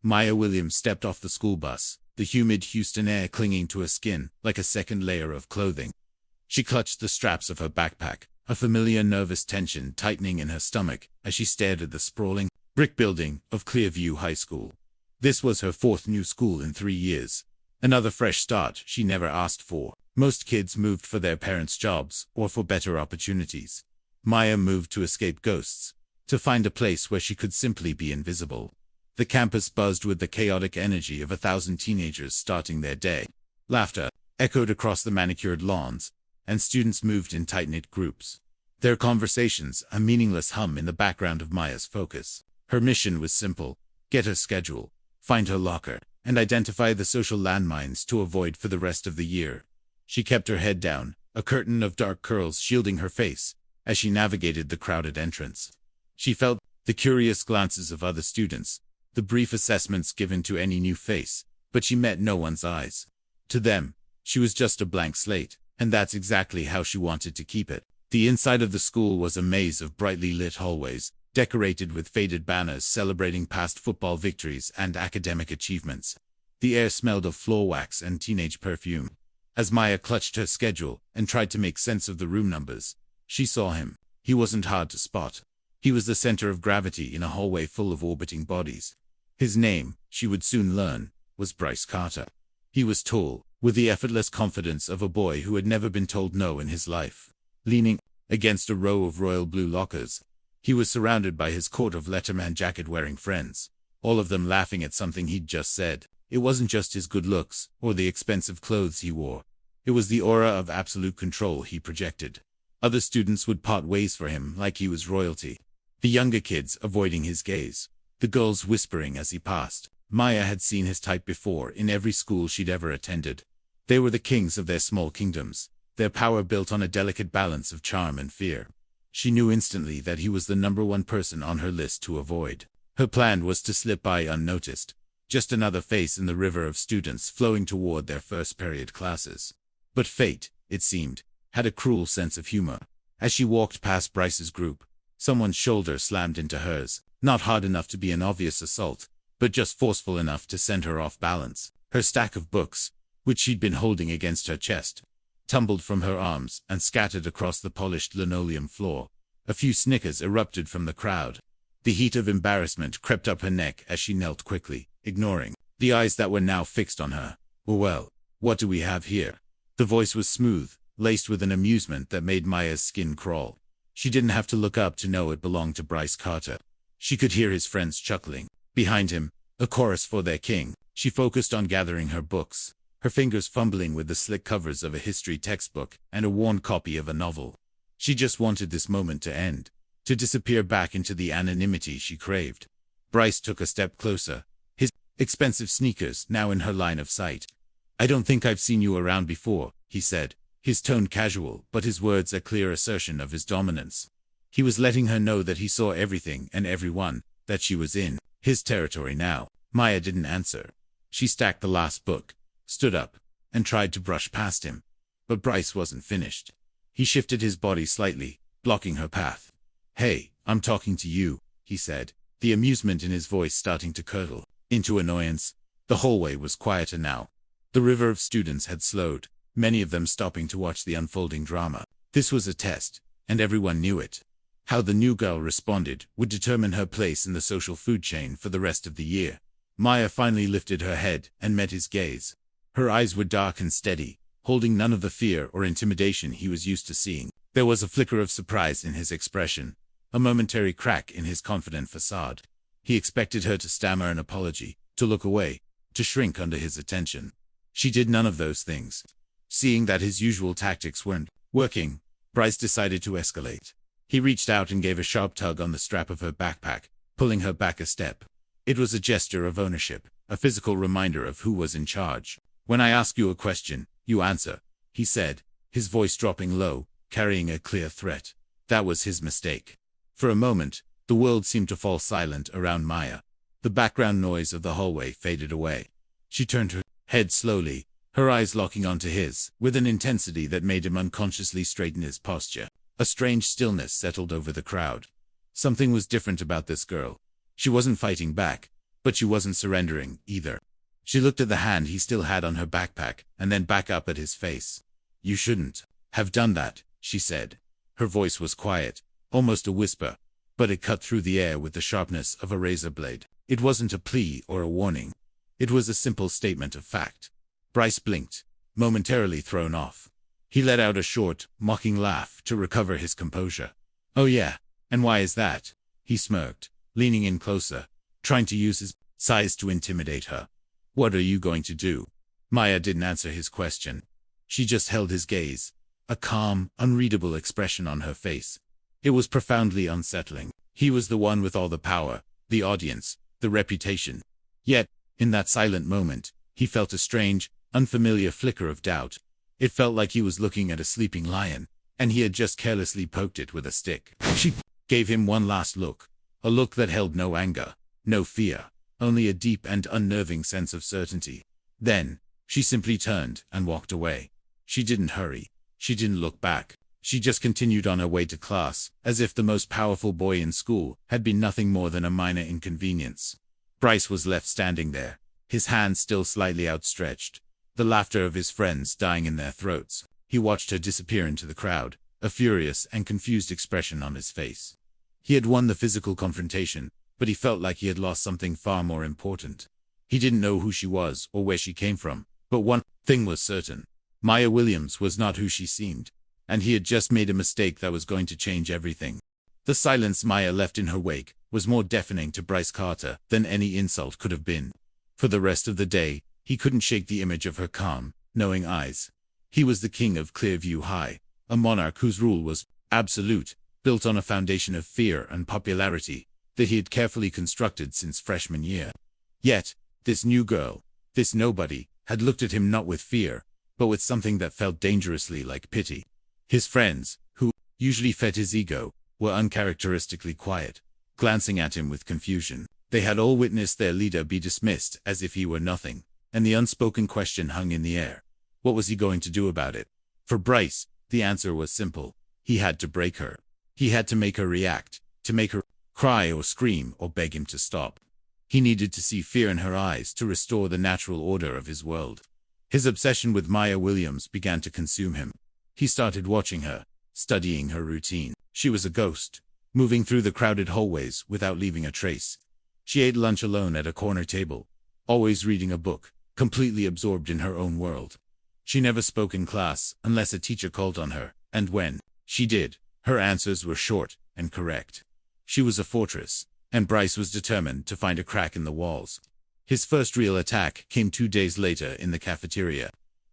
Maya Williams stepped off the school bus, the humid Houston air clinging to her skin like a second layer of clothing. She clutched the straps of her backpack, a familiar nervous tension tightening in her stomach as she stared at the sprawling brick building of Clearview High School. This was her fourth new school in 3 years. Another fresh start she never asked for. Most kids moved for their parents' jobs or for better opportunities. Maya moved to escape ghosts, to find a place where she could simply be invisible. The campus buzzed with the chaotic energy of 1,000 teenagers starting their day. Laughter echoed across the manicured lawns, and students moved in tight-knit groups. Their conversations, a meaningless hum in the background of Maya's focus. Her mission was simple: get her schedule, find her locker, and identify the social landmines to avoid for the rest of the year. She kept her head down, a curtain of dark curls shielding her face, as she navigated the crowded entrance. She felt the curious glances of other students, the brief assessments given to any new face, but she met no one's eyes. To them, she was just a blank slate, and that's exactly how she wanted to keep it. The inside of the school was a maze of brightly lit hallways, decorated with faded banners celebrating past football victories and academic achievements. The air smelled of floor wax and teenage perfume. As Maya clutched her schedule and tried to make sense of the room numbers, she saw him. He wasn't hard to spot. He was the center of gravity in a hallway full of orbiting bodies. His name, she would soon learn, was Bryce Carter. He was tall, with the effortless confidence of a boy who had never been told no in his life. Leaning against a row of royal blue lockers, he was surrounded by his court of Letterman jacket-wearing friends, all of them laughing at something he'd just said. It wasn't just his good looks or the expensive clothes he wore. It was the aura of absolute control he projected. Other students would part ways for him like he was royalty. The younger kids avoiding his gaze, the girls whispering as he passed. Maya had seen his type before in every school she'd ever attended. They were the kings of their small kingdoms, their power built on a delicate balance of charm and fear. She knew instantly that he was the #1 person on her list to avoid. Her plan was to slip by unnoticed, just another face in the river of students flowing toward their first period classes. But fate, it seemed, had a cruel sense of humor. As she walked past Bryce's group, someone's shoulder slammed into hers, not hard enough to be an obvious assault, but just forceful enough to send her off balance. Her stack of books, which she'd been holding against her chest, tumbled from her arms and scattered across the polished linoleum floor. A few snickers erupted from the crowd. The heat of embarrassment crept up her neck as she knelt quickly, ignoring the eyes that were now fixed on her. "Well, what do we have here?" The voice was smooth, laced with an amusement that made Maya's skin crawl. She didn't have to look up to know it belonged to Bryce Carter. She could hear his friends chuckling. Behind him, a chorus for their king. She focused on gathering her books, her fingers fumbling with the slick covers of a history textbook and a worn copy of a novel. She just wanted this moment to end, to disappear back into the anonymity she craved. Bryce took a step closer, his expensive sneakers now in her line of sight. "I don't think I've seen you around before," he said, his tone casual, but his words a clear assertion of his dominance. He was letting her know that he saw everything and everyone, that she was in his territory now. Maya didn't answer. She stacked the last book, stood up, and tried to brush past him. But Bryce wasn't finished. He shifted his body slightly, blocking her path. "Hey, I'm talking to you," he said, the amusement in his voice starting to curdle into annoyance. The hallway was quieter now. The river of students had slowed, many of them stopping to watch the unfolding drama. This was a test, and everyone knew it. How the new girl responded would determine her place in the social food chain for the rest of the year. Maya finally lifted her head and met his gaze. Her eyes were dark and steady, holding none of the fear or intimidation he was used to seeing. There was a flicker of surprise in his expression, a momentary crack in his confident facade. He expected her to stammer an apology, to look away, to shrink under his attention. She did none of those things. Seeing that his usual tactics weren't working, Bryce decided to escalate. He reached out and gave a sharp tug on the strap of her backpack, pulling her back a step. It was a gesture of ownership, a physical reminder of who was in charge. "When I ask you a question, you answer," he said, his voice dropping low, carrying a clear threat. That was his mistake. For a moment, the world seemed to fall silent around Maya. The background noise of the hallway faded away. She turned her head slowly, her eyes locking onto his, with an intensity that made him unconsciously straighten his posture. A strange stillness settled over the crowd. Something was different about this girl. She wasn't fighting back, But she wasn't surrendering, either. She looked at the hand he still had on her backpack, and then back up at his face. "You shouldn't have done that," she said. Her voice was quiet, almost a whisper, but it cut through the air with the sharpness of a razor blade. It wasn't a plea or a warning. It was a simple statement of fact. Bryce blinked, momentarily thrown off. He let out a short, mocking laugh to recover his composure. "Oh yeah, and why is that?" he smirked, leaning in closer, trying to use his size to intimidate her. "What are you going to do?" Maya didn't answer his question. She just held his gaze, a calm, unreadable expression on her face. It was profoundly unsettling. He was the one with all the power, the audience, the reputation. Yet, in that silent moment, he felt a strange, unfamiliar flicker of doubt. It felt like he was looking at a sleeping lion, and he had just carelessly poked it with a stick. She gave him one last look, a look that held no anger, no fear, only a deep and unnerving sense of certainty. Then, she simply turned and walked away. She didn't hurry. She didn't look back. She just continued on her way to class, as if the most powerful boy in school had been nothing more than a minor inconvenience. Bryce was left standing there, his hands still slightly outstretched, the laughter of his friends dying in their throats. He watched her disappear into the crowd, a furious and confused expression on his face. He had won the physical confrontation, but he felt like he had lost something far more important. He didn't know who she was or where she came from, but one thing was certain. Maya Williams was not who she seemed, and he had just made a mistake that was going to change everything. The silence Maya left in her wake was more deafening to Bryce Carter than any insult could have been. For the rest of the day, he couldn't shake the image of her calm, knowing eyes. He was the king of Clearview High, a monarch whose rule was absolute, built on a foundation of fear and popularity that he had carefully constructed since freshman year. Yet, this new girl, this nobody, had looked at him not with fear, but with something that felt dangerously like pity. His friends, who usually fed his ego, were uncharacteristically quiet, glancing at him with confusion. They had all witnessed their leader be dismissed as if he were nothing, and the unspoken question hung in the air. What was he going to do about it? For Bryce, the answer was simple. He had to break her. He had to make her react, to make her cry or scream or beg him to stop. He needed to see fear in her eyes to restore the natural order of his world. His obsession with Maya Williams began to consume him. He started watching her, studying her routine. She was a ghost, moving through the crowded hallways without leaving a trace. She ate lunch alone at a corner table, always reading a book, completely absorbed in her own world. She never spoke in class unless a teacher called on her, and when she did, her answers were short and correct. She was a fortress, and Bryce was determined to find a crack in the walls. His first real attack came 2 days later in the cafeteria.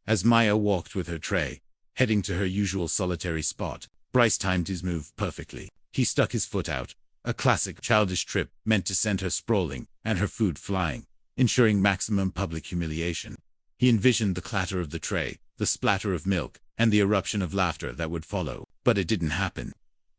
As Maya walked with her tray, heading to her usual solitary spot, Bryce timed his move perfectly. He stuck his foot out, a classic childish trip meant to send her sprawling and her food flying, ensuring maximum public humiliation. He envisioned the clatter of the tray, the splatter of milk, and the eruption of laughter that would follow, but it didn't happen.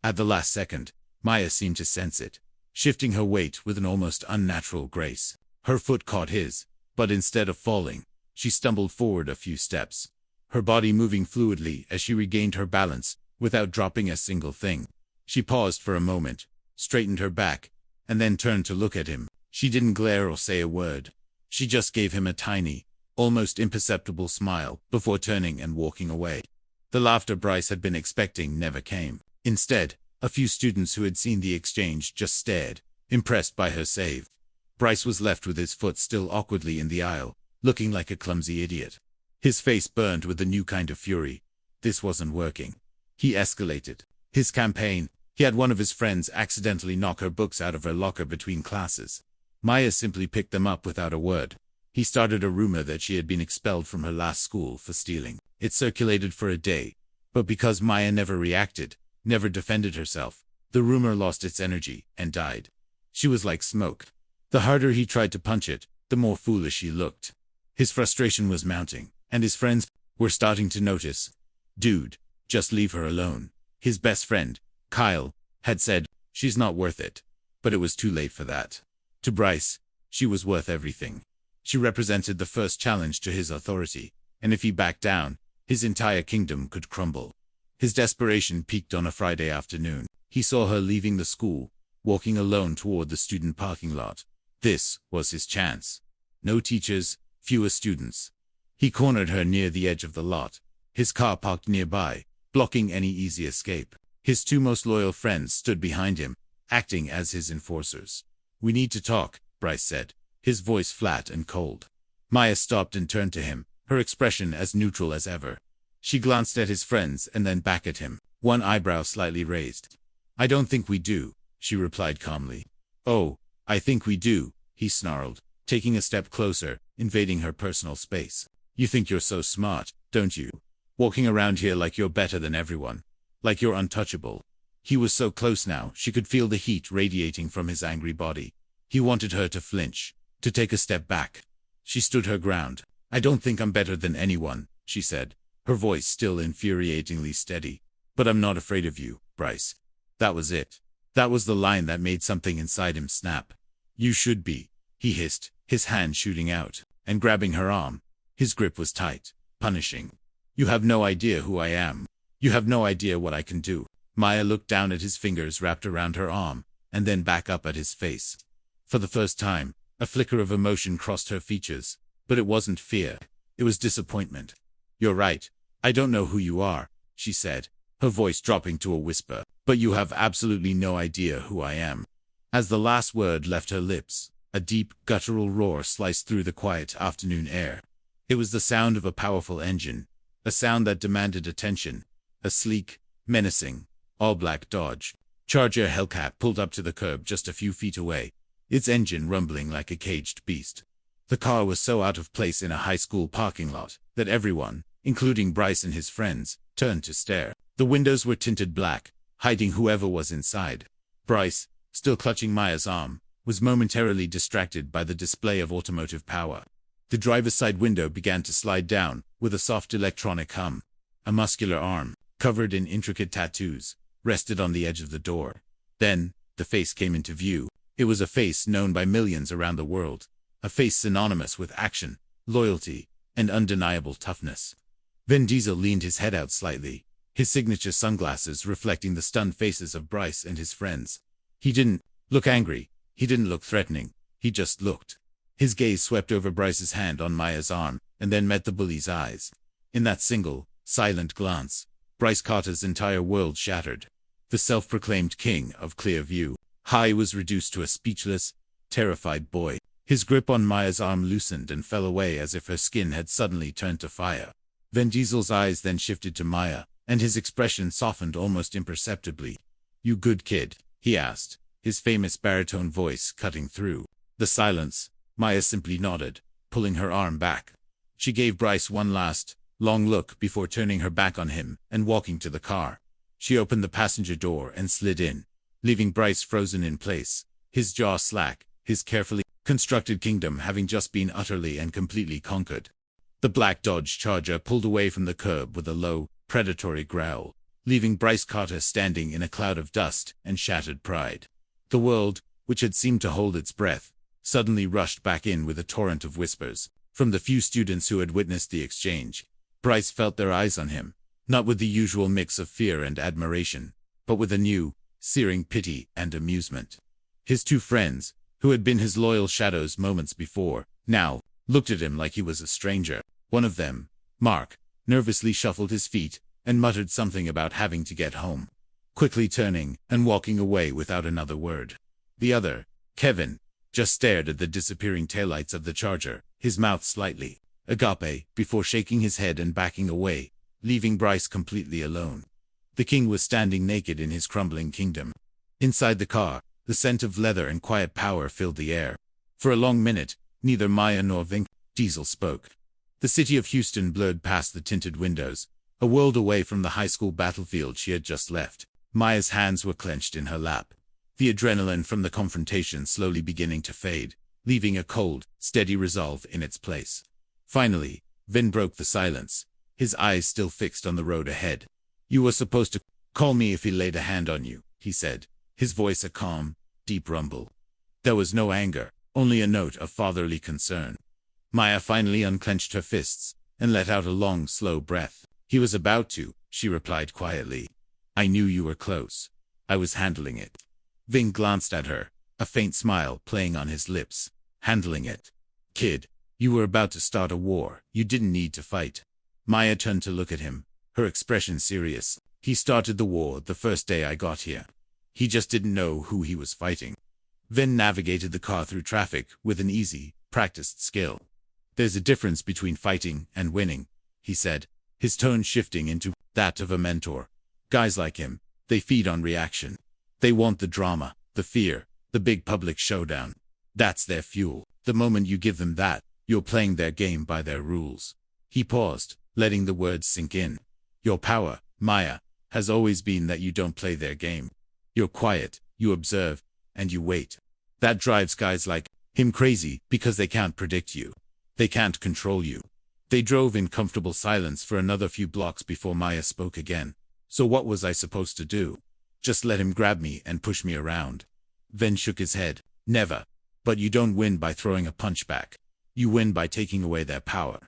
At the last second, Maya seemed to sense it, shifting her weight with an almost unnatural grace. Her foot caught his, but instead of falling, she stumbled forward a few steps, her body moving fluidly as she regained her balance, without dropping a single thing. She paused for a moment, straightened her back, and then turned to look at him. She didn't glare or say a word. She just gave him a tiny, almost imperceptible smile before turning and walking away. The laughter Bryce had been expecting never came. Instead, a few students who had seen the exchange just stared, impressed by her save. Bryce was left with his foot still awkwardly in the aisle, looking like a clumsy idiot. His face burned with a new kind of fury. This wasn't working. He escalated his campaign. He had one of his friends accidentally knock her books out of her locker between classes. Maya simply picked them up without a word. He started a rumor that she had been expelled from her last school for stealing. It circulated for a day, but because Maya never reacted, never defended herself, the rumor lost its energy and died. She was like smoke. The harder he tried to punch it, the more foolish she looked. His frustration was mounting, and his friends were starting to notice. "Dude, just leave her alone." His best friend, Kyle, had said, "She's not worth it." But it was too late for that. To Bryce, she was worth everything. She represented the first challenge to his authority, and if he backed down, his entire kingdom could crumble. His desperation peaked on a Friday afternoon. He saw her leaving the school, walking alone toward the student parking lot. This was his chance. No teachers, fewer students. He cornered her near the edge of the lot, his car parked nearby, blocking any easy escape. His two most loyal friends stood behind him, acting as his enforcers. "We need to talk," Bryce said, his voice flat and cold. Maya stopped and turned to him, her expression as neutral as ever. She glanced at his friends and then back at him, one eyebrow slightly raised. "I don't think we do," she replied calmly. "Oh, I think we do," he snarled, taking a step closer, invading her personal space. "You think you're so smart, don't you? Walking around here like you're better than everyone. Like you're untouchable." He was so close now, she could feel the heat radiating from his angry body. He wanted her to flinch, to take a step back. She stood her ground. "I don't think I'm better than anyone," she said, her voice still infuriatingly steady. "But I'm not afraid of you, Bryce." That was it. That was the line that made something inside him snap. "You should be," he hissed, his hand shooting out, and grabbing her arm. His grip was tight, punishing. "You have no idea who I am. You have no idea what I can do." Maya looked down at his fingers wrapped around her arm, and then back up at his face. For the first time, a flicker of emotion crossed her features, but it wasn't fear. It was disappointment. "You're right. I don't know who you are," she said, her voice dropping to a whisper, "but you have absolutely no idea who I am." As the last word left her lips, a deep, guttural roar sliced through the quiet afternoon air. It was the sound of a powerful engine, a sound that demanded attention, a sleek, menacing, all-black Dodge Charger Hellcat pulled up to the curb just a few feet away, its engine rumbling like a caged beast. The car was so out of place in a high school parking lot that everyone, including Bryce and his friends, turned to stare. The windows were tinted black, hiding whoever was inside. Bryce, still clutching Maya's arm, was momentarily distracted by the display of automotive power. The driver's side window began to slide down, with a soft electronic hum. A muscular arm, covered in intricate tattoos, rested on the edge of the door. Then, the face came into view. It was a face known by millions around the world. A face synonymous with action, loyalty, and undeniable toughness. Vin Diesel leaned his head out slightly, his signature sunglasses reflecting the stunned faces of Bryce and his friends. He didn't look angry. He didn't look threatening. He just looked. His gaze swept over Bryce's hand on Maya's arm, and then met the bully's eyes. In that single, silent glance, Bryce Carter's entire world shattered. The self-proclaimed king of Clearview High was reduced to a speechless, terrified boy. His grip on Maya's arm loosened and fell away as if her skin had suddenly turned to fire. Vin Diesel's eyes then shifted to Maya, and his expression softened almost imperceptibly. "You good kid?" he asked, his famous baritone voice cutting through the silence. Maya simply nodded, pulling her arm back. She gave Bryce one last, long look before turning her back on him and walking to the car. She opened the passenger door and slid in, leaving Bryce frozen in place, his jaw slack, his carefully constructed kingdom having just been utterly and completely conquered. The black Dodge Charger pulled away from the curb with a low, predatory growl, leaving Bryce Carter standing in a cloud of dust and shattered pride. The world, which had seemed to hold its breath, suddenly rushed back in with a torrent of whispers. From the few students who had witnessed the exchange, Bryce felt their eyes on him, not with the usual mix of fear and admiration, but with a new, searing pity and amusement. His two friends, who had been his loyal shadows moments before, now looked at him like he was a stranger. One of them, Mark, nervously shuffled his feet and muttered something about having to get home, quickly turning and walking away without another word. The other, Kevin, just stared at the disappearing taillights of the Charger, his mouth slightly agape, before shaking his head and backing away, leaving Bryce completely alone. The king was standing naked in his crumbling kingdom. Inside the car, the scent of leather and quiet power filled the air. For a long minute, neither Maya nor Vin Diesel spoke. The city of Houston blurred past the tinted windows, a world away from the high school battlefield she had just left. Maya's hands were clenched in her lap, the adrenaline from the confrontation slowly beginning to fade, leaving a cold, steady resolve in its place. Finally, Vin broke the silence, his eyes still fixed on the road ahead. "You were supposed to call me if he laid a hand on you," he said, his voice a calm, deep rumble. There was no anger, only a note of fatherly concern. Maya finally unclenched her fists and let out a long, slow breath. "He was about to," she replied quietly. "I knew you were close. I was handling it." Vin glanced at her, a faint smile playing on his lips. handling it. Kid, you were about to start a war. You didn't need to fight. Maya turned to look at him, her expression serious. He started the war the first day I got here. He just didn't know who he was fighting. Then navigated the car through traffic with an easy, practiced skill. There's a difference between fighting and winning, he said, his tone shifting into that of a mentor. Guys like him, they feed on reaction. They want the drama, the fear, the big public showdown. That's their fuel. The moment you give them that, you're playing their game by their rules. He paused, letting the words sink in. Your power, Maya, has always been that you don't play their game. You're quiet, you observe, and you wait. That drives guys like him crazy because they can't predict you. They can't control you. They drove in comfortable silence for another few blocks before Maya spoke again. So what was I supposed to do? Just let him grab me and push me around? Then shook his head. Never. But you don't win by throwing a punch back. You win by taking away their power.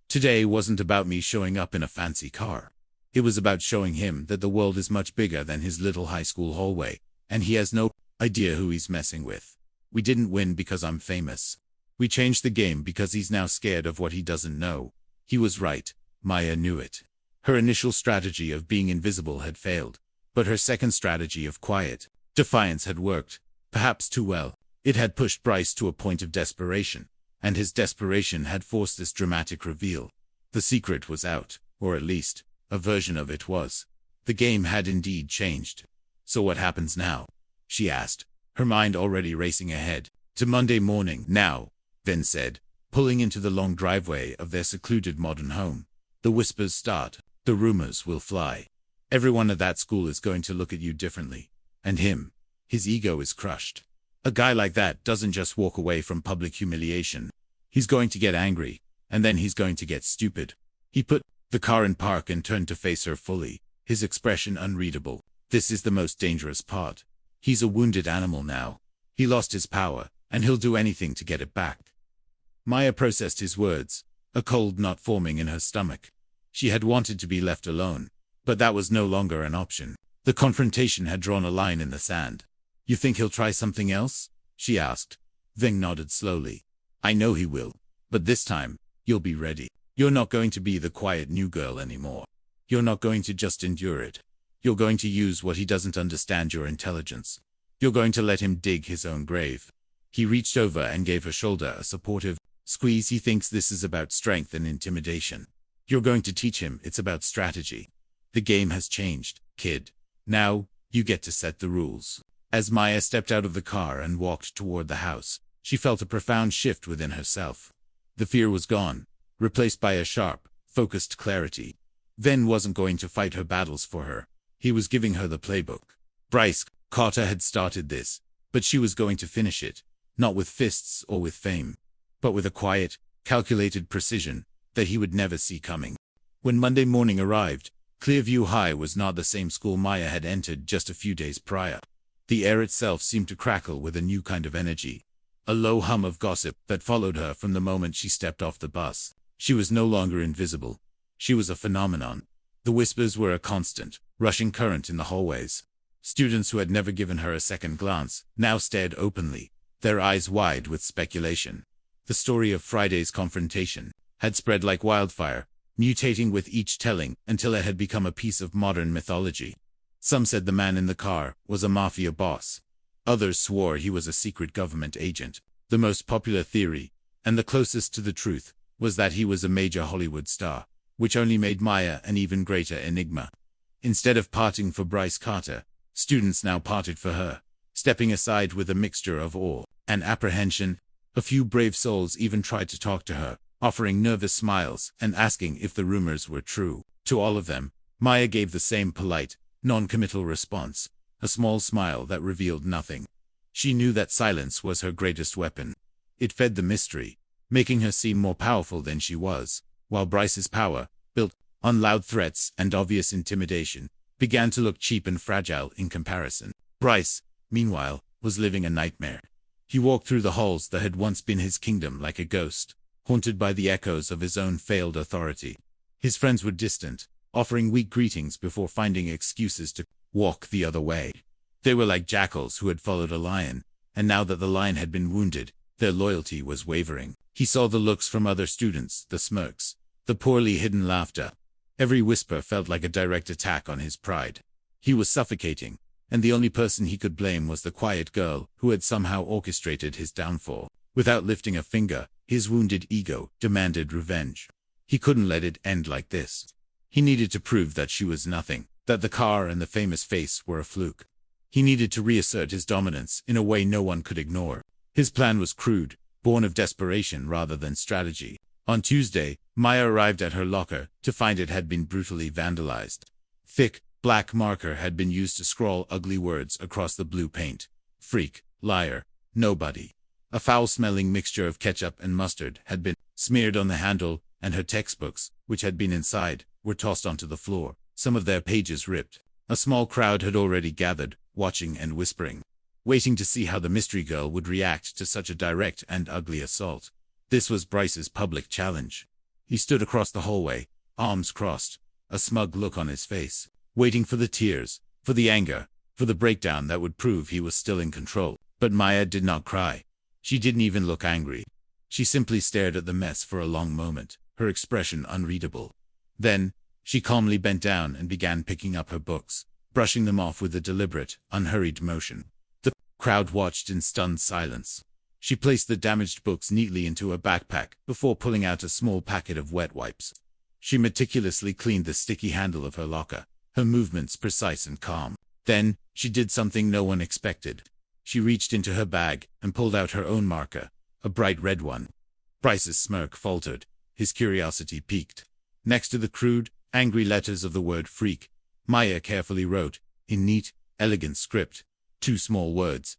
Today wasn't about me showing up in a fancy car. It was about showing him that the world is much bigger than his little high school hallway, and he has no idea who he's messing with. We didn't win because I'm famous. We changed the game because he's now scared of what he doesn't know. He was right. Maya knew it. Her initial strategy of being invisible had failed, but her second strategy of quiet defiance had worked, perhaps too well. It had pushed Bryce to a point of desperation, and his desperation had forced this dramatic reveal. The secret was out, or at least, a version of it was. The game had indeed changed. So what happens now? She asked, her mind already racing ahead. To Monday morning, now, Ben said, pulling into the long driveway of their secluded modern home. The whispers start. The rumors will fly. Everyone at that school is going to look at you differently. And him. His ego is crushed. A guy like that doesn't just walk away from public humiliation. He's going to get angry, and then he's going to get stupid. He put the car in park and turned to face her fully, his expression unreadable. This is the most dangerous part. He's a wounded animal now. He lost his power, and he'll do anything to get it back. Maya processed his words, a cold knot forming in her stomach. She had wanted to be left alone, but that was no longer an option. The confrontation had drawn a line in the sand. You think he'll try something else? She asked. Ving nodded slowly. I know he will, but this time, you'll be ready. You're not going to be the quiet new girl anymore. You're not going to just endure it. You're going to use what he doesn't understand, your intelligence. You're going to let him dig his own grave. He reached over and gave her shoulder a supportive squeeze. He thinks this is about strength and intimidation. You're going to teach him it's about strategy. The game has changed, kid. Now, you get to set the rules. As Maya stepped out of the car and walked toward the house, she felt a profound shift within herself. The fear was gone, replaced by a sharp, focused clarity. Ven wasn't going to fight her battles for her. He was giving her the playbook. Bryce Carter had started this, but she was going to finish it, not with fists or with fame, but with a quiet, calculated precision that he would never see coming. When Monday morning arrived, Clearview High was not the same school Maya had entered just a few days prior. The air itself seemed to crackle with a new kind of energy, a low hum of gossip that followed her from the moment she stepped off the bus. She was no longer invisible. She was a phenomenon. The whispers were a constant, rushing current in the hallways. Students who had never given her a second glance now stared openly, their eyes wide with speculation. The story of Friday's confrontation had spread like wildfire, mutating with each telling until it had become a piece of modern mythology. Some said the man in the car was a mafia boss. Others swore he was a secret government agent. The most popular theory, and the closest to the truth, was that he was a major Hollywood star, which only made Maya an even greater enigma. Instead of parting for Bryce Carter, students now parted for her, stepping aside with a mixture of awe and apprehension. A few brave souls even tried to talk to her, offering nervous smiles and asking if the rumors were true. To all of them, Maya gave the same polite, non-committal response, a small smile that revealed nothing. She knew that silence was her greatest weapon. It fed the mystery, making her seem more powerful than she was, while Bryce's power, built on loud threats and obvious intimidation, began to look cheap and fragile in comparison. Bryce, meanwhile, was living a nightmare. He walked through the halls that had once been his kingdom like a ghost, haunted by the echoes of his own failed authority. His friends were distant, offering weak greetings before finding excuses to walk the other way. They were like jackals who had followed a lion, and now that the lion had been wounded, Their loyalty was wavering. He saw the looks from other students, the smirks, the poorly hidden laughter. Every whisper felt like a direct attack on his pride. He was suffocating, and the only person he could blame was the quiet girl who had somehow orchestrated his downfall. Without lifting a finger, his wounded ego demanded revenge. He couldn't let it end like this. He needed to prove that she was nothing, that the car and the famous face were a fluke. He needed to reassert his dominance in a way no one could ignore. His plan was crude, born of desperation rather than strategy. On Tuesday, Maya arrived at her locker to find it had been brutally vandalized. Thick, black marker had been used to scrawl ugly words across the blue paint. Freak, liar, nobody. A foul-smelling mixture of ketchup and mustard had been smeared on the handle, and her textbooks, which had been inside, were tossed onto the floor, some of their pages ripped. A small crowd had already gathered, watching and whispering, waiting to see how the mystery girl would react to such a direct and ugly assault. This was Bryce's public challenge. He stood across the hallway, arms crossed, a smug look on his face, waiting for the tears, for the anger, for the breakdown that would prove he was still in control. But Maya did not cry. She didn't even look angry. She simply stared at the mess for a long moment, her expression unreadable. Then, she calmly bent down and began picking up her books, brushing them off with a deliberate, unhurried motion. The crowd watched in stunned silence. She placed the damaged books neatly into a backpack before pulling out a small packet of wet wipes. She meticulously cleaned the sticky handle of her locker, her movements precise and calm. Then, she did something no one expected. She reached into her bag and pulled out her own marker, a bright red one. Bryce's smirk faltered, his curiosity piqued. Next to the crude, angry letters of the word freak, Maya carefully wrote, in neat, elegant script, 2 small words, ...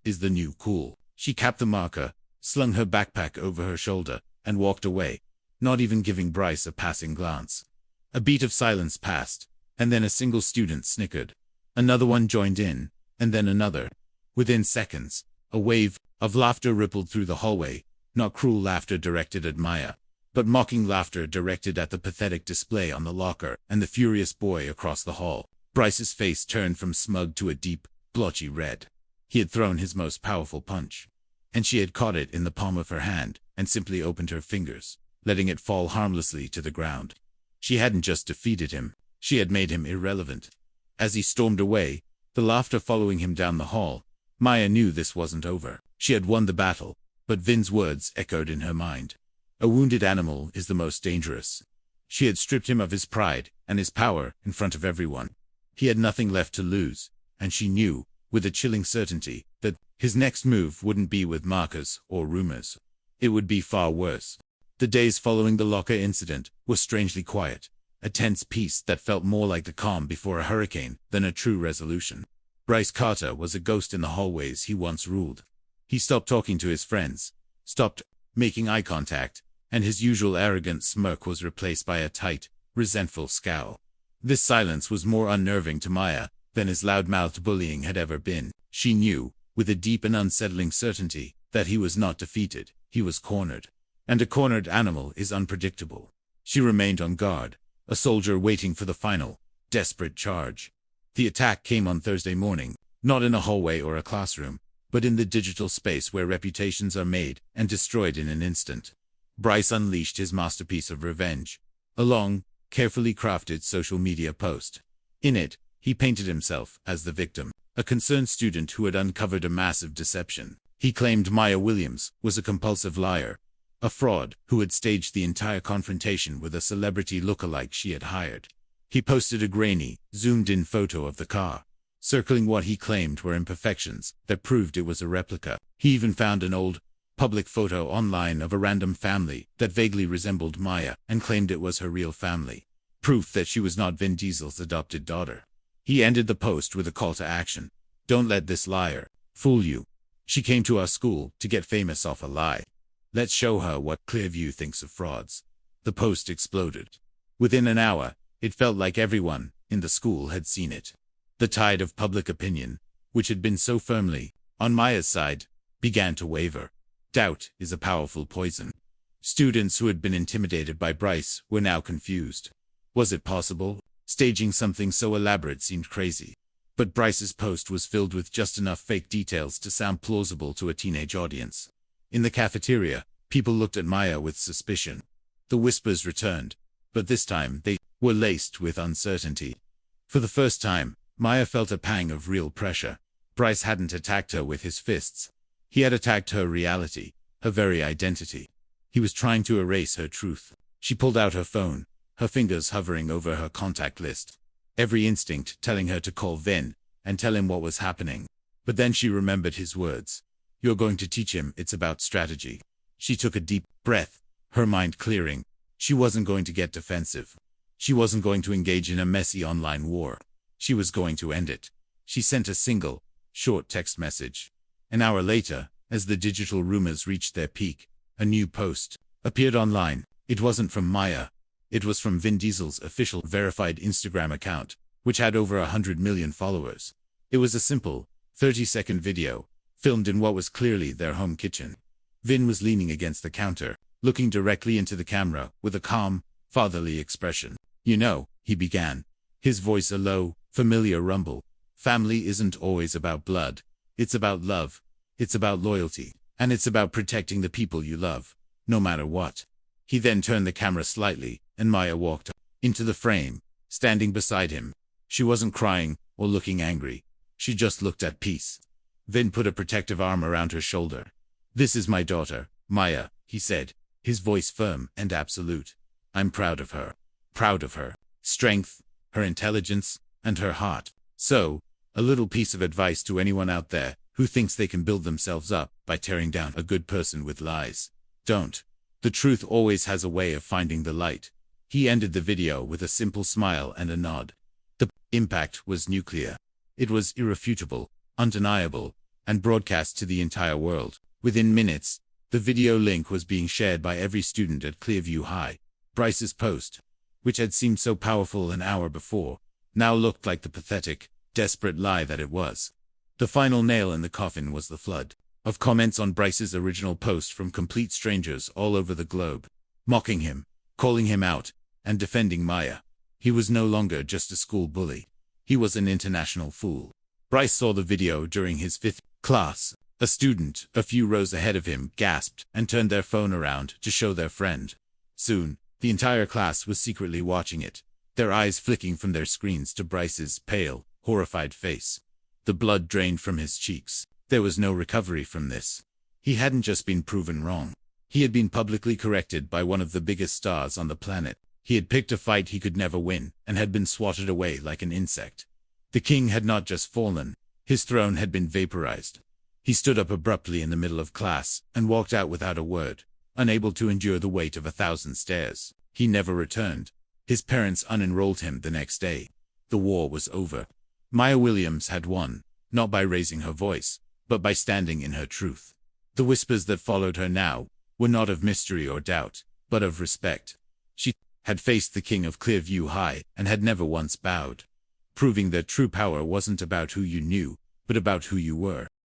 is the new cool. She capped the marker, slung her backpack over her shoulder, and walked away, not even giving Bryce a passing glance. A beat of silence passed, and then a single student snickered. Another one joined in, and then another. Within seconds, a wave of laughter rippled through the hallway, not cruel laughter directed at Maya, but mocking laughter directed at the pathetic display on the locker and the furious boy across the hall. Bryce's face turned from smug to a deep, blotchy red. He had thrown his most powerful punch, and she had caught it in the palm of her hand and simply opened her fingers, letting it fall harmlessly to the ground. She hadn't just defeated him, she had made him irrelevant. As he stormed away, the laughter following him down the hall, Maya knew this wasn't over. She had won the battle, but Vin's words echoed in her mind. A wounded animal is the most dangerous. She had stripped him of his pride and his power in front of everyone. He had nothing left to lose, and she knew, with a chilling certainty, that his next move wouldn't be with markers or rumors. It would be far worse. The days following the locker incident were strangely quiet, a tense peace that felt more like the calm before a hurricane than a true resolution. Bryce Carter was a ghost in the hallways he once ruled. He stopped talking to his friends, stopped making eye contact, and his usual arrogant smirk was replaced by a tight, resentful scowl. This silence was more unnerving to Maya than his loud-mouthed bullying had ever been. She knew, with a deep and unsettling certainty, that he was not defeated, he was cornered. And a cornered animal is unpredictable. She remained on guard, a soldier waiting for the final, desperate charge. The attack came on Thursday morning, not in a hallway or a classroom, but in the digital space where reputations are made and destroyed in an instant. Bryce unleashed his masterpiece of revenge, a long, carefully crafted social media post. In it, he painted himself as the victim, a concerned student who had uncovered a massive deception. He claimed Maya Williams was a compulsive liar, a fraud who had staged the entire confrontation with a celebrity lookalike she had hired. He posted a grainy, zoomed-in photo of the car, circling what he claimed were imperfections that proved it was a replica. He even found an old, public photo online of a random family that vaguely resembled Maya and claimed it was her real family, proof that she was not Vin Diesel's adopted daughter. He ended the post with a call to action. Don't let this liar fool you. She came to our school to get famous off a lie. Let's show her what Clearview thinks of frauds. The post exploded. Within an hour, it felt like everyone in the school had seen it. The tide of public opinion, which had been so firmly on Maya's side, began to waver. Doubt is a powerful poison. Students who had been intimidated by Bryce were now confused. Was it possible? Staging something so elaborate seemed crazy. But Bryce's post was filled with just enough fake details to sound plausible to a teenage audience. In the cafeteria, people looked at Maya with suspicion. The whispers returned, but this time they were laced with uncertainty. For the first time, Maya felt a pang of real pressure. Bryce hadn't attacked her with his fists. He had attacked her reality, her very identity. He was trying to erase her truth. She pulled out her phone, her fingers hovering over her contact list. Every instinct telling her to call Vin and tell him what was happening. But then she remembered his words. "You're going to teach him it's about strategy." She took a deep breath, her mind clearing. She wasn't going to get defensive. She wasn't going to engage in a messy online war. She was going to end it. She sent a single, short text message. An hour later, as the digital rumors reached their peak, a new post appeared online. It wasn't from Maya. It was from Vin Diesel's official verified Instagram account, which had over 100 million followers. It was a simple, 30-second video, filmed in what was clearly their home kitchen. Vin was leaning against the counter, looking directly into the camera with a calm, fatherly expression. "You know," he began, his voice a low, familiar rumble, "family isn't always about blood. It's about love. It's about loyalty. And it's about protecting the people you love, no matter what." He then turned the camera slightly, and Maya walked into the frame, standing beside him. She wasn't crying or looking angry. She just looked at peace. Vin put a protective arm around her shoulder. "This is my daughter, Maya," he said, his voice firm and absolute. "I'm proud of her. Proud of her strength, her intelligence, and her heart. So, a little piece of advice to anyone out there who thinks they can build themselves up by tearing down a good person with lies. Don't. The truth always has a way of finding the light." He ended the video with a simple smile and a nod. The impact was nuclear. It was irrefutable, undeniable, and broadcast to the entire world. Within minutes, the video link was being shared by every student at Clearview High. Bryce's post, which had seemed so powerful an hour before, now looked like the pathetic, desperate lie that it was. The final nail in the coffin was the flood of comments on Bryce's original post from complete strangers all over the globe, mocking him, calling him out, and defending Maya. He was no longer just a school bully. He was an international fool. Bryce saw the video during his 5th class. A student, a few rows ahead of him, gasped and turned their phone around to show their friend. Soon, the entire class was secretly watching it, their eyes flicking from their screens to Bryce's pale, horrified face. The blood drained from his cheeks. There was no recovery from this. He hadn't just been proven wrong. He had been publicly corrected by one of the biggest stars on the planet. He had picked a fight he could never win, and had been swatted away like an insect. The king had not just fallen. His throne had been vaporized. He stood up abruptly in the middle of class, and walked out without a word, unable to endure the weight of 1,000 stares. He never returned. His parents unenrolled him the next day. The war was over. Maya Williams had won, not by raising her voice, but by standing in her truth. The whispers that followed her now were not of mystery or doubt, but of respect. She had faced the king of Clearview High and had never once bowed, proving that true power wasn't about who you knew, but about who you were.